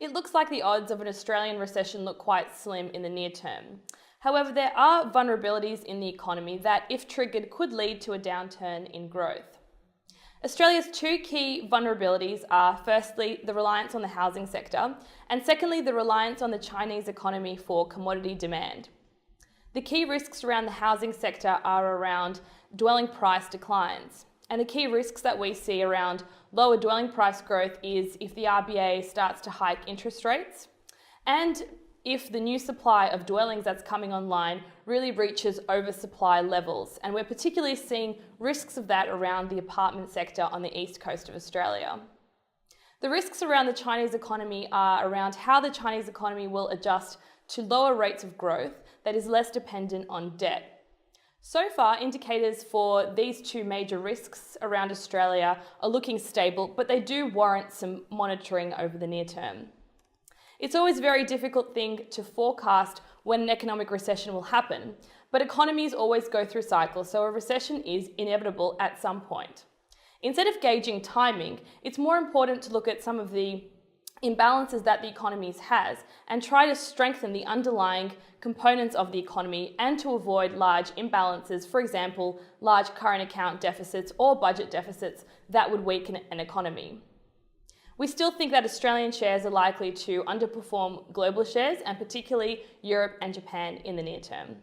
It looks like the odds of an Australian recession look quite slim in the near term. However, there are vulnerabilities in the economy that, if triggered, could lead to a downturn in growth. Australia's two key vulnerabilities are, firstly, the reliance on the housing sector, and secondly, the reliance on the Chinese economy for commodity demand. The key risks around the housing sector are around dwelling price declines. And the key risks that we see around lower dwelling price growth is if the RBA starts to hike interest rates, and if the new supply of dwellings that's coming online really reaches oversupply levels. And we're particularly seeing risks of that around the apartment sector on the east coast of Australia. The risks around the Chinese economy are around how the Chinese economy will adjust to lower rates of growth that is less dependent on debt. So far, indicators for these two major risks around Australia are looking stable, but they do warrant some monitoring over the near term. It's always a very difficult thing to forecast when an economic recession will happen, but economies always go through cycles, so a recession is inevitable at some point. Instead of gauging timing, it's more important to look at some of the imbalances that the economy has and try to strengthen the underlying components of the economy and to avoid large imbalances, for example, large current account deficits or budget deficits that would weaken an economy. We still think that Australian shares are likely to underperform global shares, and particularly Europe and Japan in the near term.